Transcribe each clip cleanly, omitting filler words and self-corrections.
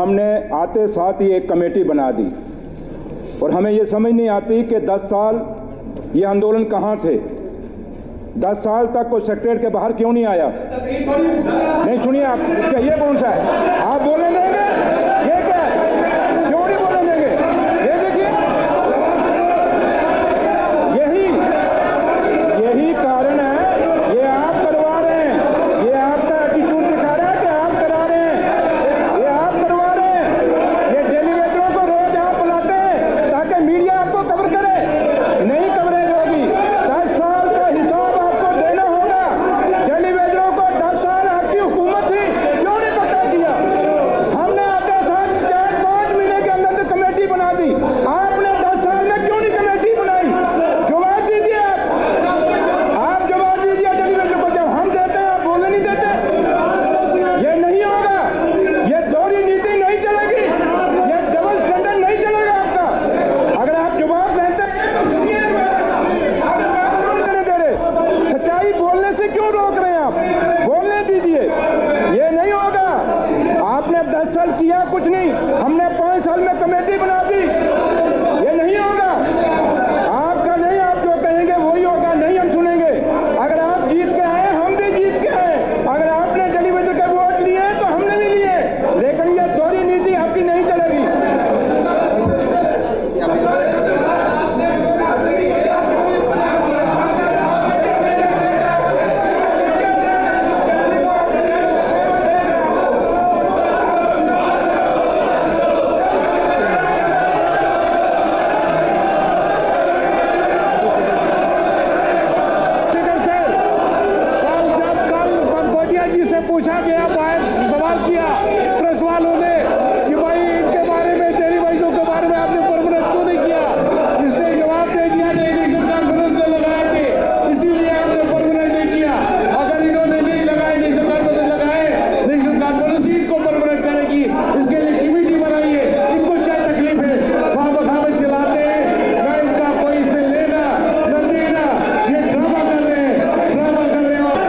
हमने आते साथ ही एक कमेटी बना दी और हमें ये समझ नहीं आती कि 10 साल ये आंदोलन कहाँ थे। 10 साल तक कोई सेक्रेटरीट के बाहर क्यों नहीं आया? नहीं सुनिए आप, क्या ये कौन सा है? आप बोलने देंगे? ये क्या है? क्यों नहीं बोलने देंगे? ये देखिए, यही कारण है। ये आप करवा रहे हैं, ये आपका एटीट्यूड दिखा रहा है कि आप करा रहे हैं, ये आप करवा रहे हैं। ये डेलीगेटरों को रोज आप बुलाते हैं ताकि मीडिया आपको कवर करे, नहीं कवरेज होगी। 10 साल का हिसाब आपको देना होगा। डेलीगेटरों को 10 साल आपकी हुकूमत थी, क्यों नहीं पता किया? हमने आते साथ 4-5 महीने के अंदर कमेटी बना दी, आपने 10 साल में क्यों नहीं कमेटी बनाई? जवाब दीजिए आप जवाब दीजिए डेलीगेटरों को। जब हम देते हैं आप बोलने नहीं देते। ये नहीं होगा, ये दोहरी नीति नहीं चलेगी, ये डबल स्टैंडर्ड नहीं चलेगा आपका। अगर आप जवाब देते दे रहे, सच्चाई बोलने से क्यों रोक रहे हैं आप? बोलने दीजिए, ये नहीं होगा। आपने 10 साल किया कुछ नहीं, हमने 5 साल में कमेटी बना दी, ये नहीं होगा। आपका नहीं, आप जो कहेंगे वही होगा, नहीं हम सुनेंगे। अगर आप जीत के आए, हम भी जीत के आए। अगर आपने डेलीगेटर के वोट लिए तो हमने भी लिए, लेकिन ये दोहरी नीति आपकी नहीं चलेगी। पूछा गया, सवाल किया प्रेस वालों ने कि भाई इनके बारे में, टेलीविजन के बारे में आपने परमानेंट क्यों नहीं किया? इसने जवाब दे दिया कि इलेक्शन कॉन्फ्रेंस में लगाए थे, इसीलिए आपने परमानेंट नहीं किया। अगर इन्होंने नहीं लगाए, नेशनल कॉन्फ्रेंस लगाए, नेशनल कॉन्फ्रेंस ही इनको परमानेंट करेगी। इसके लिए कमेटी बनाइए। इनको क्या तकलीफ है? खामखाम चलाते हैं, ना इनका कोई इससे लेना न देना। ये ड्रामा कर रहे हैं, ड्रामा कर रहे हैं।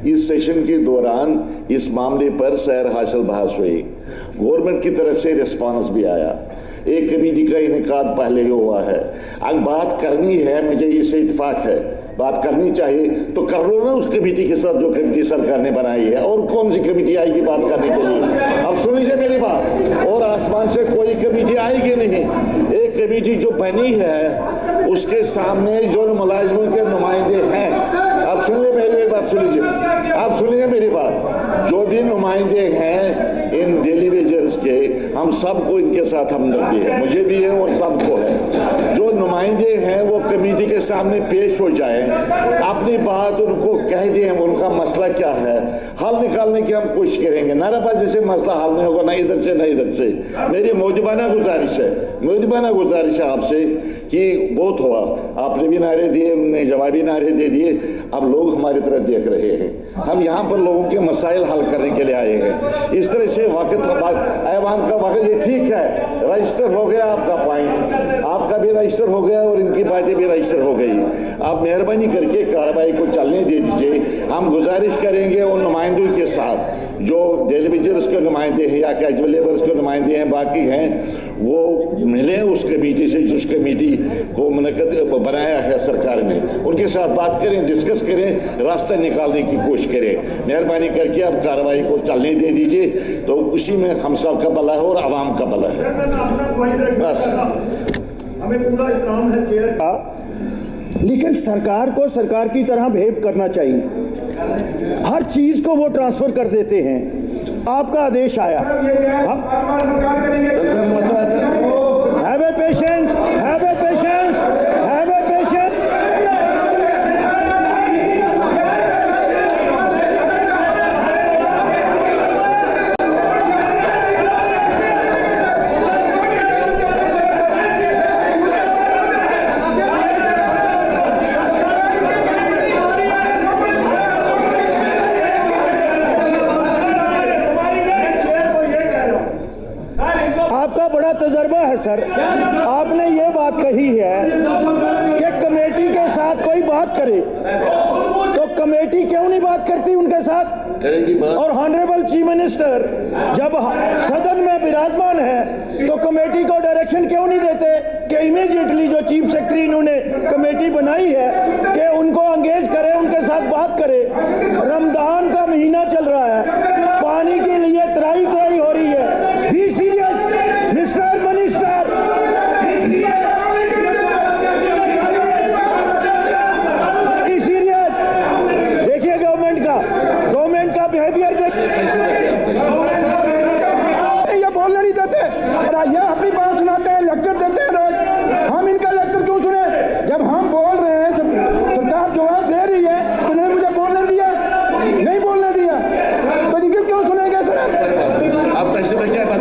इस सेशन के दौरान इस मामले पर सैर हासिल बहस हुई, गवर्नमेंट की तरफ से रिस्पांस भी आया। एक कमेटी का इनेकाद पहले ही हुआ है। अब बात करनी है, मुझे इससे इत्तेफाक है, बात करनी चाहिए तो कर लो ना उस कमेटी के साथ जो कमेटी सरकार ने बनाई है। और कौन सी कमेटी आएगी बात करने के लिए? अब सुन लीजिए मेरी बात, और आसमान से कोई कमेटी आएगी नहीं। एक कमेटी जो बनी है उसके सामने जो मुलाजिमों के नुमाइंदे हैं, आप सुनिए मेरी बात, सुन लीजिए, आप सुनिए मेरी बात, जो भी नुमाइंदे हैं इन डेलीवेजर्स के, हम सबको इनके साथ हमदर्दी है, मुझे भी है और सबको है। जो नुमाइंदे हैं वो कमेटी के सामने पेश हो जाए, अपनी बात उनको कह दें, उनका मसला क्या है, हल निकालने की हम कोशिश करेंगे। नाराबाजी से मसला हल नहीं होगा, ना इधर से ना इधर से। मेरी मौजूदाना गुजारिश है मुझे गुजारिश है आपसे कि बहुत हुआ, आपने भी नारे दिए, उन्होंने जवाबी नारे दे दिए, अब लोग हमारी तरफ देख रहे हैं। हम यहाँ पर लोगों के मसाइल हल करने के लिए आए हैं। इस तरह से वक्त ऐवान का वक्त, ये ठीक है, रजिस्टर हो गया आपका पॉइंट, आपका भी रजिस्टर हो गया और इनकी बातें भी रजिस्टर हो गई। आप मेहरबानी करके कार्रवाई को चलने दे दीजिए। हम गुजारिश करेंगे उन नुमाइंदों के साथ जो डेली वेजर्स के नुमाइंदे हैं या कैजुअल लेबर्स के नुमाइंदे हैं, बाकी हैं, वो मिले उस कमेटी से जिस कमेटी को मुनक़्क़द बनाया है सरकार ने, उनके साथ बात करें, डिस्कस करें, रास्ता निकालने की कोशिश करें। मेहरबानी करके आप कार्रवाई को चलने दे दीजिए, तो उसी में हम सब का भला है और आवाम का भला है। बस हमें पूरा इत्मीनान है चेयर का, लेकिन सरकार को सरकार की तरह बिहेव करना चाहिए। हर चीज को वो ट्रांसफर कर देते हैं। आपका आदेश आया, have a patience, have a patience, have a patience. आपका बड़ा तजर्बा है सर, आपने ये बात कही है कि कमेटी के साथ कोई बात करे, तो कमेटी क्यों नहीं बात करती उनके साथ? और ऑनरेबल चीफ मिनिस्टर जब सदन में विराजमान है तो कमेटी को डायरेक्शन क्यों नहीं देते कि इमीडिएटली जो चीफ सेक्रेटरी इन्होंने कमेटी बनाई है कि उनको एंगेज करे, उनके साथ बात करे। रमजान का महीना चल रहा है, पानी के लिए त्राही हो रही है। Be serious mister minister, be serious. देखिए गवर्नमेंट का बिहेवियर ये बोलने नहीं देते और ये अपनी बात सुनाते हैं, लेक्चर देते हैं रोज। हम इनका लेक्चर क्यों सुने? जब हम बोल रहे हैं, सरकार जवाब दे रही है, तो नहीं मुझे बोलने दिया, नहीं बोलने दिया, तो इनके क्यों सुनेंगे सर? आप तशरीफ क्या बात